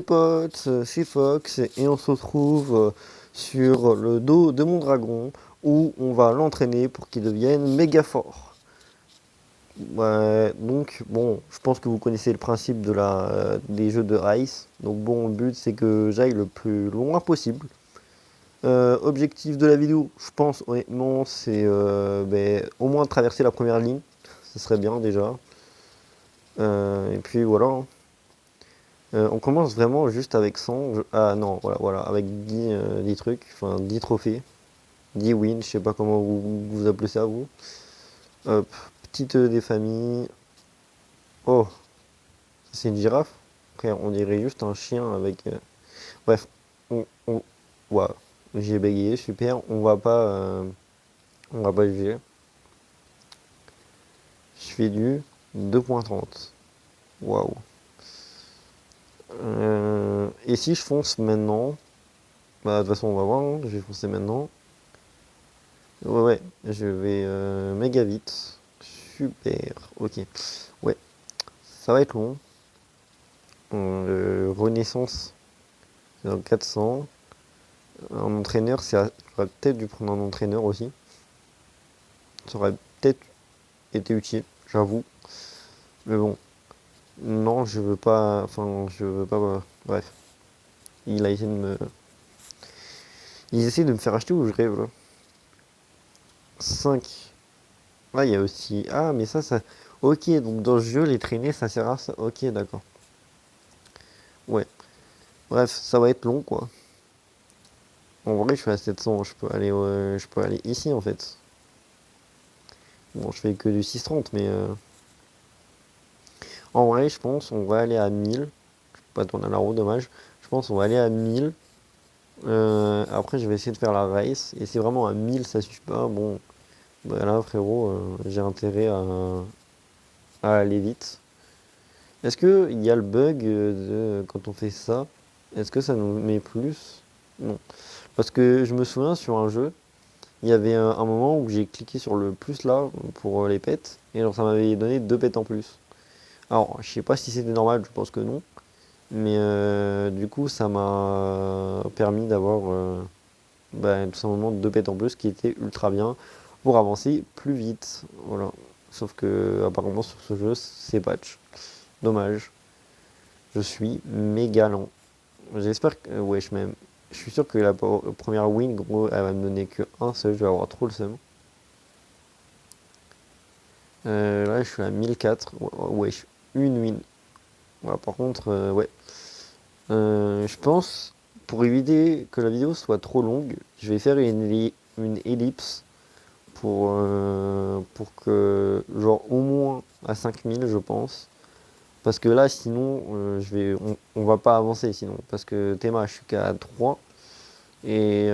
potes, c'est Fox et on se retrouve sur le dos de mon dragon où on va l'entraîner pour qu'il devienne méga fort. Ouais, donc bon, je pense que vous connaissez le principe des jeux de Ice. Donc bon, le but c'est que j'aille le plus loin possible. Objectif de la vidéo, je pense honnêtement, c'est au moins traverser la première ligne. Ce serait bien déjà. Et puis voilà, hein. On commence vraiment juste avec 100. Ah non, voilà, avec 10 trucs, enfin 10 trophées, 10 wins, je sais pas comment vous appelez ça vous. Hop, petite des familles. Oh, c'est une girafe. Frère, on dirait juste un chien avec. Bref, ouais, j'ai bégayé, super. On va pas juger. Je fais du 2.30. Waouh. Et si je fonce maintenant, bah de toute façon on va voir, hein, je vais foncer maintenant. Ouais, je vais méga vite. Super, ok. Ouais, ça va être long. Renaissance, c'est dans 400. Un entraîneur, j'aurais peut-être dû prendre un entraîneur aussi. Ça aurait peut-être été utile, j'avoue. Mais bon, non, je veux pas. Enfin, je veux pas. Bref, il a essayé de me. Ils essaient de me faire acheter où je rêve là. 5. Là, il y a aussi. Ah, mais ça. Ok, donc dans ce jeu, les traînées, ça sert à ça. Ok, d'accord. Ouais. Bref, ça va être long quoi. En vrai, je suis à 700. Je peux aller ici en fait. Bon, je fais que du 630, mais. En vrai, je pense on va aller à 1000. Je vais pas tourner à la roue, dommage. Je pense on va aller à 1000. Après, je vais essayer de faire la race. Et si vraiment à 1000 ça suffit pas, bon. Bah là, frérot, j'ai intérêt à aller vite. Est-ce qu'il y a le bug quand on fait ça? Est-ce que ça nous met plus? Non. Parce que je me souviens sur un jeu, il y avait un moment où j'ai cliqué sur le plus là pour les pets, et alors ça m'avait donné 2 pets en plus. Alors, je sais pas si c'était normal, je pense que non. Mais du coup, ça m'a permis d'avoir tout simplement 2 pets en plus qui étaient ultra bien pour avancer plus vite. Voilà. Sauf que apparemment sur ce jeu, c'est patch. Dommage. Je suis méga lent. J'espère que. Wesh, même. Je suis sûr que la première win, gros, elle va me donner que un seul. Je vais avoir trop le seum. Là, je suis à 1004. Wesh, une win. Voilà, par contre, ouais. Je pense, pour éviter que la vidéo soit trop longue, je vais faire une ellipse pour que, genre, au moins à 5000, je pense. Parce que là, sinon, on va pas avancer, sinon. Parce que Théma, je suis qu'à 3. Et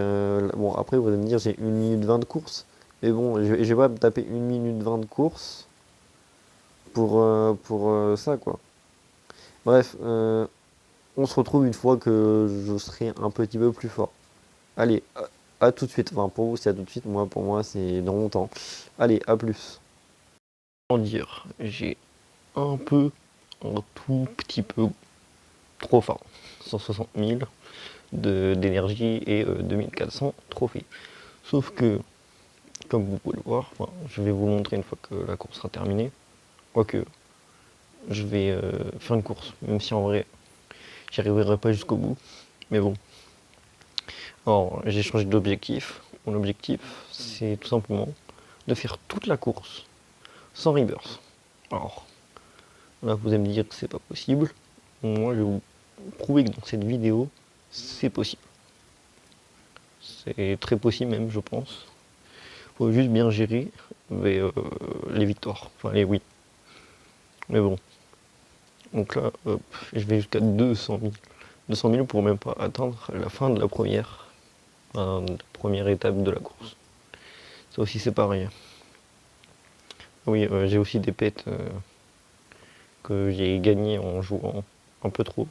bon, après, vous allez me dire, j'ai 1 minute 20 de course. Mais bon, je vais pas me taper 1 minute 20 de course pour ça, quoi. Bref, on se retrouve une fois que je serai un petit peu plus fort. Allez, à tout de suite. Enfin, pour vous, c'est à tout de suite. Moi, pour moi, c'est dans longtemps. Allez, à plus. Comment dire, j'ai un tout petit peu trop fort. 160 000 d'énergie et 2400 trophées. Sauf que, comme vous pouvez le voir, je vais vous montrer une fois que la course sera terminée. Quoique, je vais faire une course, même si en vrai, j'y arriverai pas jusqu'au bout. Mais bon. Alors, j'ai changé d'objectif. Mon objectif, c'est tout simplement de faire toute la course sans rebirth. Alors, là, vous allez me dire que c'est pas possible. Moi, je vais vous prouver que dans cette vidéo, c'est possible. C'est très possible même, je pense. Faut juste bien gérer les victoires, enfin les oui. Mais bon. Donc là, hop, je vais jusqu'à 200 000. 200 000 pour même pas atteindre la fin de la première étape de la course. Ça aussi, c'est pareil. Oui, j'ai aussi des pets que j'ai gagné en jouant un peu trop.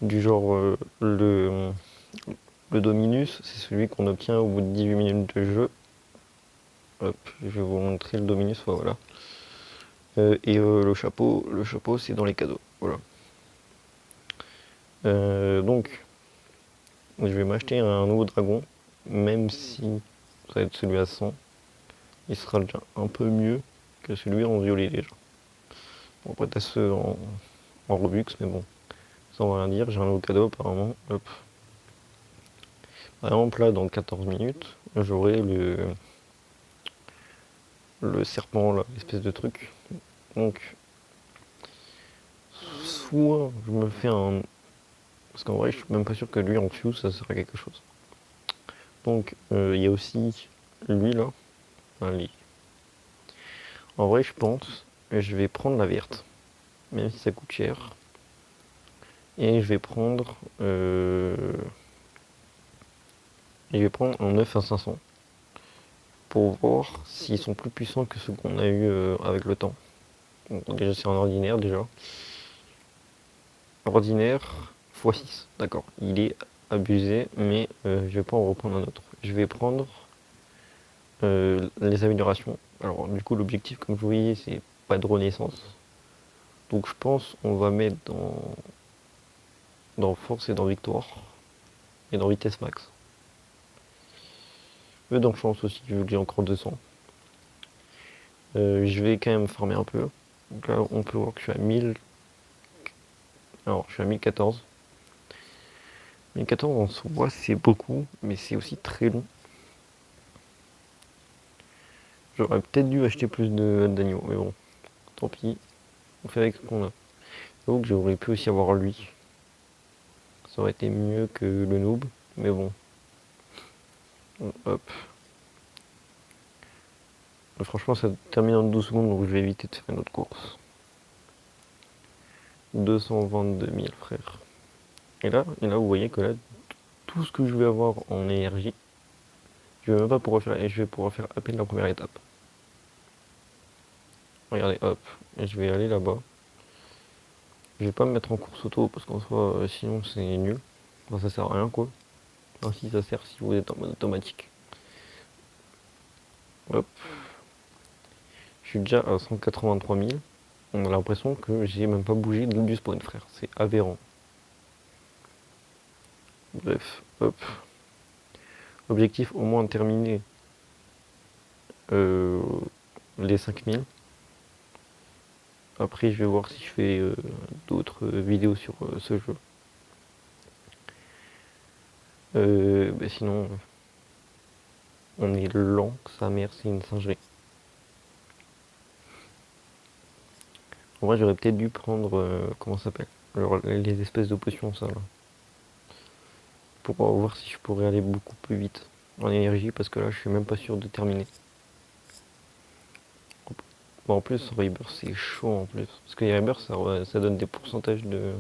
Du genre, le Dominus, c'est celui qu'on obtient au bout de 18 minutes de jeu. Hop, je vais vous montrer le Dominus, voilà. Le chapeau c'est dans les cadeaux, voilà. Donc, je vais m'acheter un nouveau dragon, même si ça va être celui à 100. Il sera déjà un peu mieux que celui en violet déjà. Bon, après t'as ceux en Robux, mais bon, ça on va rien dire. J'ai un nouveau cadeau apparemment. Hop. Par exemple là, dans 14 minutes, j'aurai le serpent là, l'espèce de truc. Donc, soit je me fais un... Parce qu'en vrai, je suis même pas sûr que lui en fuse, ça sert à quelque chose. Donc, il y a aussi lui là. Allez. En vrai, je pense que je vais prendre la verte, même si ça coûte cher. Et je vais prendre... un œuf à 500 pour voir s'ils sont plus puissants que ceux qu'on a eu avec le temps. Donc, déjà, c'est un ordinaire déjà. Ordinaire x6, d'accord. Il est abusé, mais je vais pas en reprendre un autre. Je vais prendre les améliorations. Alors, du coup, l'objectif, comme vous voyez, c'est pas de renaissance. Donc, je pense on va mettre dans force et dans victoire et dans vitesse max. Et dans chance aussi, vu que j'ai encore 200. Je vais quand même farmer un peu. Donc là, on peut voir que je suis à 1000. Alors, je suis à 1014. 1014 en soi, c'est beaucoup, mais c'est aussi très long. J'aurais peut-être dû acheter plus d'agneaux, mais bon, tant pis. On fait avec ce qu'on a. Donc j'aurais pu aussi avoir lui. Ça aurait été mieux que le noob, mais bon. Hop. Franchement, ça termine en 12 secondes, donc je vais éviter de faire une autre course. 222 000, frère. Et là, vous voyez que là, tout ce que je vais avoir en énergie, je vais même pas pouvoir faire, et je vais pouvoir faire à peine la première étape. Regardez, hop, et je vais aller là-bas. Je vais pas me mettre en course auto parce qu'en soi, sinon c'est nul. Enfin, ça sert à rien quoi. Enfin, si ça sert si vous êtes en mode automatique. Hop, je suis déjà à 183 000. On a l'impression que j'ai même pas bougé du spawn, frère. C'est aberrant. Bref, hop. Objectif au moins terminer euh, les 5000. Après, je vais voir si je fais d'autres vidéos sur ce jeu. Sinon, on est lent, sa mère, c'est une singerie. En vrai, j'aurais peut-être dû prendre, comment ça s'appelle, les espèces de potions, ça, là. Pour voir si je pourrais aller beaucoup plus vite en énergie, parce que là, je suis même pas sûr de terminer. Bon, en plus, Rebirth, c'est chaud en plus. Parce que les Rebirth, ça donne des pourcentages de...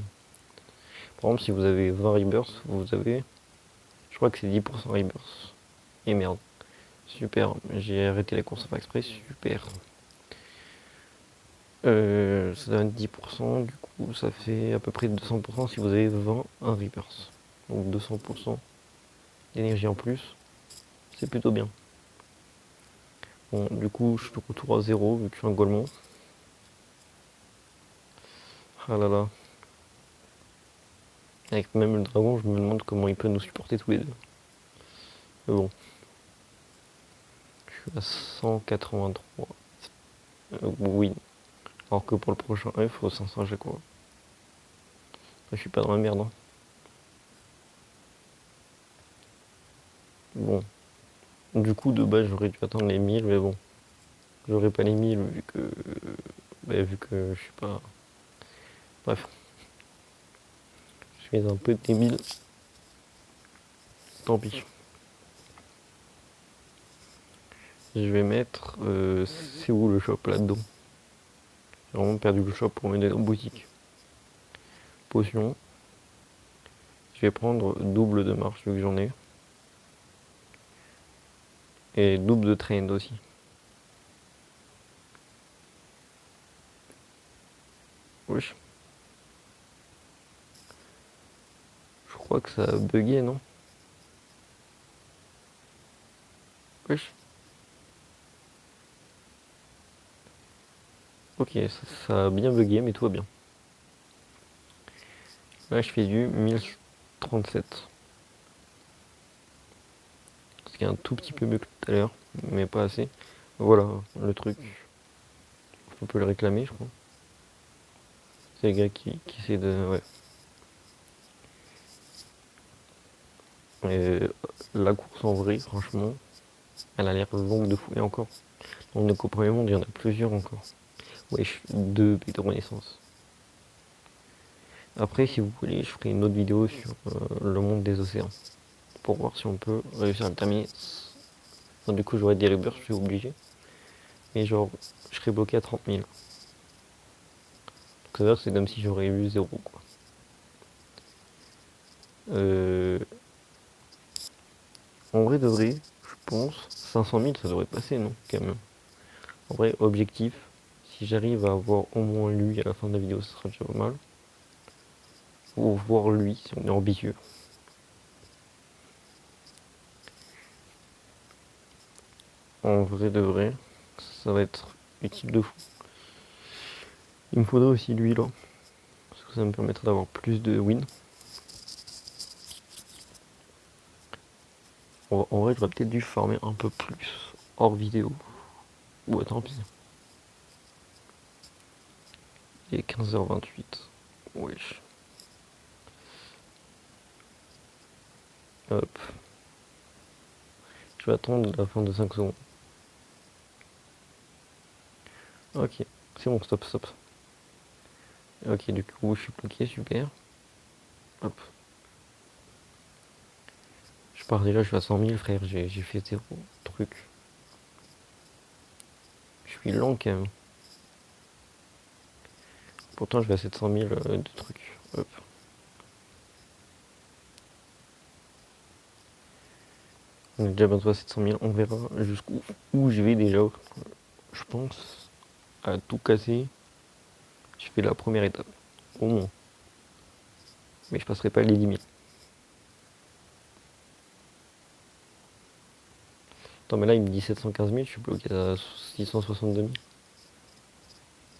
Par exemple, si vous avez 20 Rebirth, vous avez... Je crois que c'est 10% Rebirth. Et merde. Super, j'ai arrêté la course à faire exprès, super. Ça donne 10%, du coup ça fait à peu près 200% si vous avez 20 un Rebirth. Donc 200% d'énergie en plus, c'est plutôt bien. Bon, du coup je suis de retour à 0 vu que je suis un golemon. Ah là là. Avec même le dragon, je me demande comment il peut nous supporter tous les deux. Mais bon. Je suis à 183. Oui. Alors que pour le prochain œuf, il faut 500 à chaque fois. Je suis pas dans la merde. Hein. Bon. Du coup, de base, j'aurais dû attendre les 1000, mais bon. J'aurais pas les 1000 vu que je suis pas. Bref. Je suis un peu débile. Tant pis. Je vais mettre. C'est où le shop là-dedans? J'ai vraiment perdu le shop pour m'aider en boutique. Potion. Je vais prendre double de marche vu que j'en ai. Et double de trend aussi. Wesh. Je crois que ça a bugué, non? Wesh. Ok, ça a bien bugué, mais tout va bien. Là, je fais du 1037. Ce qui est un tout petit peu mieux que tout à l'heure, mais pas assez. Voilà, le truc. On peut le réclamer, je crois. C'est le gars qui essaie de... Ouais. Et la course en vrai, franchement, elle a l'air longue de fou. Et encore, dans le premier monde, il y en a plusieurs encore. Wesh, 2 pays de renaissance. Après, si vous voulez, je ferai une autre vidéo sur le monde des océans. Pour voir si on peut réussir à le terminer. Enfin, du coup, j'aurai des rebirths, je suis obligé. Mais genre, je serai bloqué à 30 000. Donc c'est comme si j'aurais eu 0, quoi. Euh, En vrai de vrai, je pense, 500 000, ça devrait passer, non? Quand même. En vrai, objectif, si j'arrive à avoir au moins lui à la fin de la vidéo, ce sera déjà pas mal. Ou voir lui, si on est ambitieux. En vrai de vrai, ça va être utile de fou. Il me faudrait aussi lui là, parce que ça me permettra d'avoir plus de wins. En vrai, j'aurais peut-être dû farmer un peu plus hors vidéo. Ouais, tant pis. Il est 15h28. Wesh. Hop. Je vais attendre la fin de 5 secondes. Ok. C'est bon, stop, stop. Ok, du coup, je suis bloqué, super. Hop. Je pars déjà, je suis à 100 000, frère. J'ai fait 0 truc. Je suis lent quand même. Pourtant, je vais à 700 000 de trucs. Hop. On est déjà bientôt à 700 000. On verra jusqu'où où je vais déjà. Je pense à tout casser. Je fais la première étape. Au moins. Mais je passerai pas les 10 000. Attends, mais là, il me dit 715 000. Je suis bloqué à 662 000.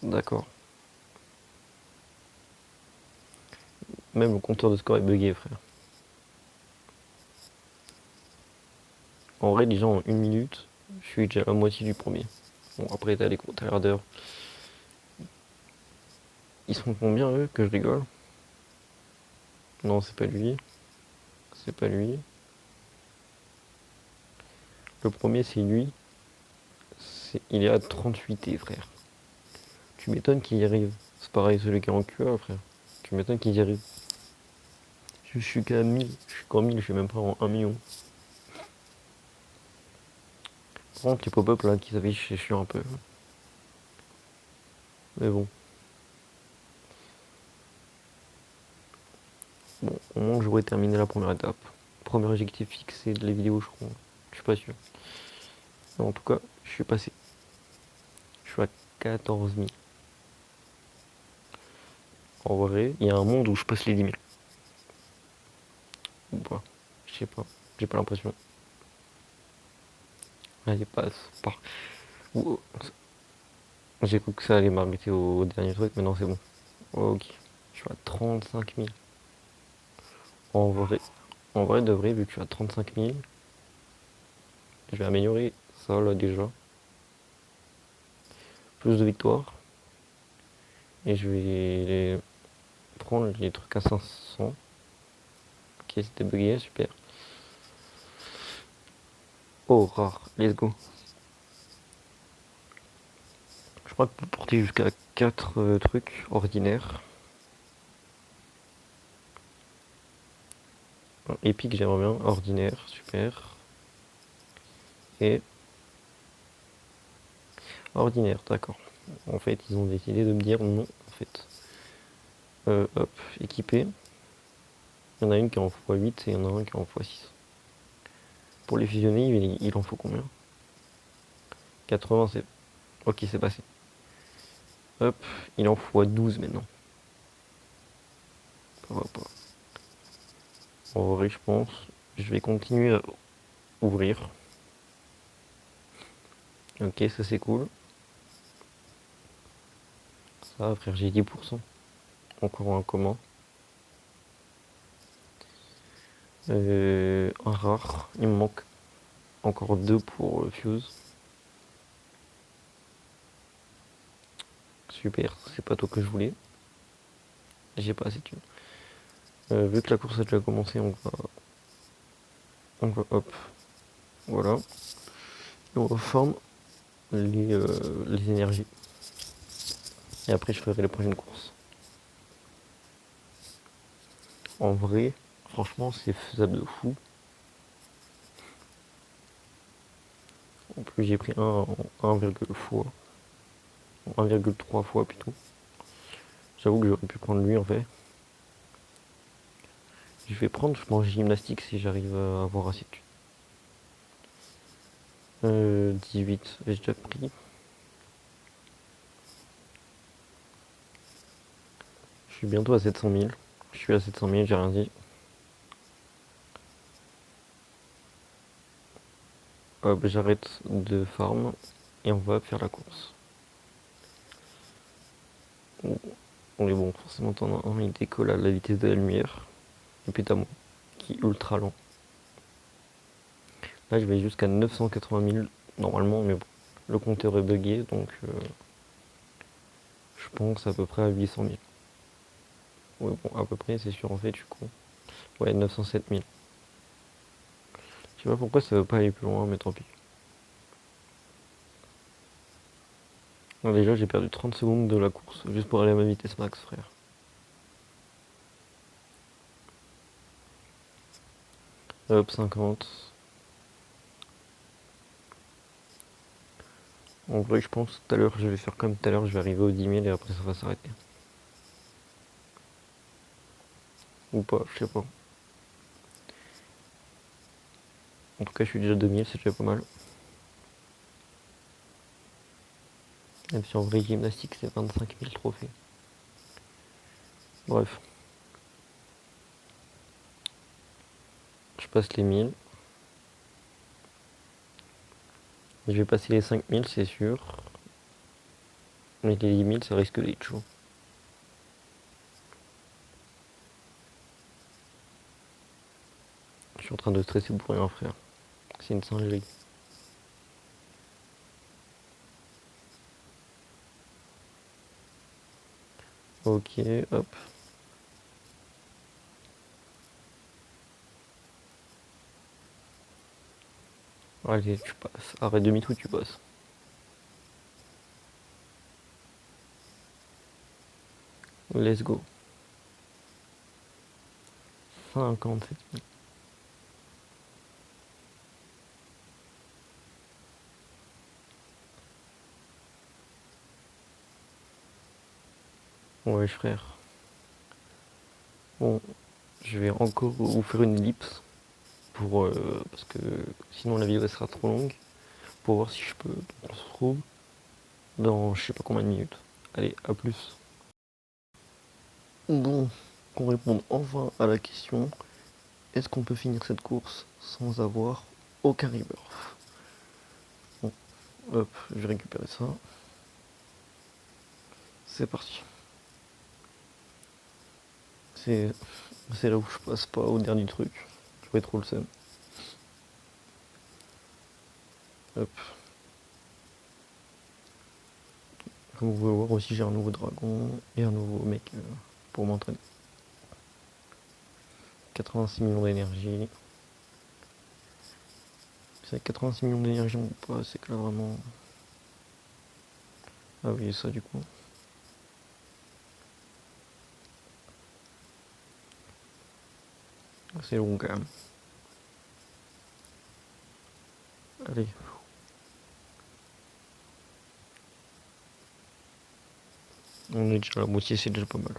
D'accord. Même le compteur de score est bugué, frère. En vrai, déjà en 1 minute, je suis déjà à la moitié du premier. Bon, après, t'as les compteurs d'heure. Ils sont combien, eux, que je rigole? Non, c'est pas lui. C'est pas lui. Le premier, c'est lui. Il est à 38 T, frère. Tu m'étonnes qu'il y arrive. C'est pareil, celui qui est en QA, frère. Tu m'étonnes qu'il y arrive. Je suis qu'à 1000. Je suis qu'en 1000, je suis même pas en 1 million. Par contre, les pop-up là qui s'affichent, c'est chiant un peu. Mais bon. Bon, au moins j'aurais terminé la première étape. Premier objectif fixé de la vidéo, je crois. Je suis pas sûr. Mais en tout cas, je suis passé. Je suis à 14 000. En vrai, il y a un monde où je passe les 10 000. Ou pas. Je sais pas. J'ai pas l'impression. Allez, passe. Par. J'ai cru que ça allait m'arrêter au dernier truc, mais non, c'est bon. Ok. Je suis à 35 000. En vrai, en vrai de vrai, vu que je suis à 35 000, je vais améliorer ça là déjà. Plus de victoires. Et je vais prendre les trucs à 500. Ok, c'était bugué, super. Oh, rare, let's go. Je crois que pour porter jusqu'à 4 trucs ordinaires. Épique, j'aimerais bien. Ordinaire, super. Et ordinaire, d'accord. En fait, ils ont décidé de me dire non, en fait. Hop, équipé. Il y en a une qui est en x8 et il y en a un qui est en x6. Pour les fusionner, il en faut combien? 80, c'est... Ok, c'est passé. Hop, il en faut 12 maintenant. Ça va pas. En vrai, je pense, je vais continuer à ouvrir. Ok, ça c'est cool. Ça, frère, j'ai 10%. Encore un commun. Un rare. Il me manque encore 2 pour le fuse. Super, c'est pas toi que je voulais. J'ai pas assez de thunes. Vu que la course a déjà commencé, on va hop, voilà. Et on reforme les énergies. Et après, je ferai les prochaines courses. En vrai, franchement, c'est faisable de fou. En plus, j'ai pris 1,3 fois plutôt. J'avoue que j'aurais pu prendre lui en fait. Je vais prendre, je pense, gymnastique si j'arrive à avoir assez de 18, j'ai déjà pris. Je suis bientôt à 700 000. Je suis à 700 000, j'ai rien dit. Hop, j'arrête de farm et on va faire la course. On est bon, forcément t'en as un, il décolle à la vitesse de la lumière. Et puis t'as moi, qui est ultra lent. Là je vais jusqu'à 980 000 normalement, mais bon, le compteur est bugué, donc je pense à peu près à 800 000. Ouais bon, à peu près, c'est sûr en fait, du coup. Ouais, 907 000. Je sais pas pourquoi ça veut pas aller plus loin, mais tant pis. Non, déjà j'ai perdu 30 secondes de la course, juste pour aller à ma vitesse max, frère. Hop, 50. En vrai, je pense tout à l'heure, je vais faire comme tout à l'heure, je vais arriver aux 10 000 et après ça va s'arrêter. Ou pas, je sais pas. En tout cas, je suis déjà à 2000, c'est déjà pas mal. Même si en vrai, gymnastique, c'est 25 000 trophées. Bref. Je passe les 1000. Je vais passer les 5000, c'est sûr. Mais les 10 000, ça risque d'être chaud. Je suis en train de stresser pour rien, frère. C'est une singerie. Ok, hop. Allez, tu passes. Arrête demi-tour, tu passes. Let's go. 57 000. Ouais, frère. Bon, je vais encore vous faire une ellipse. Parce que sinon la vidéo sera trop longue. Pour voir si je peux. On se retrouve dans je sais pas combien de minutes. Allez, à plus. Donc, qu'on réponde enfin à la question, est-ce qu'on peut finir cette course sans avoir aucun rebirth? Bon, hop, je vais récupérer ça. C'est parti. C'est là où je passe pas au dernier truc. J'aurais trop le seum. Hop. Comme vous pouvez voir aussi, j'ai un nouveau dragon et un nouveau mec pour m'entraîner. 86 millions d'énergie. C'est 86 millions d'énergie ou pas, c'est que là vraiment. Ah oui, ça du coup. C'est long quand même. Allez. On est déjà à la moitié, c'est déjà pas mal.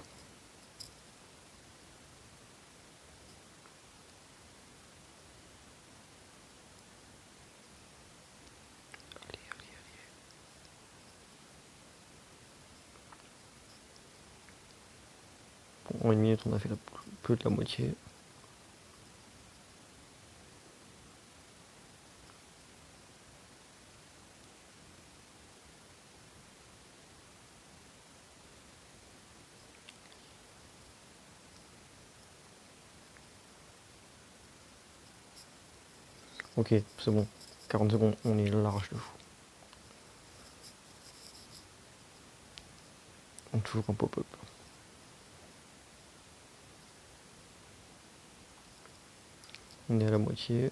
Allez, allez, allez. Bon, en une minute, on a fait peu de la moitié. Ok, c'est bon. 40 secondes, on est large de fou. On est toujours en pop-up. On est à la moitié.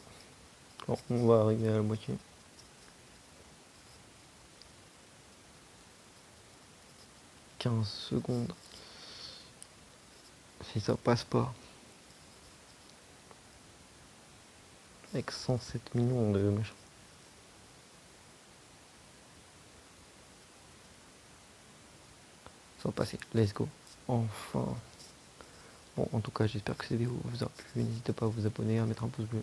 Bon, on va arriver à la moitié. 15 secondes. Si ça passe pas. Avec 107 millions de machins. Ça va passer. Let's go. Enfin. Bon, en tout cas, j'espère que cette vidéo vous a plu. N'hésitez pas à vous abonner, à mettre un pouce bleu.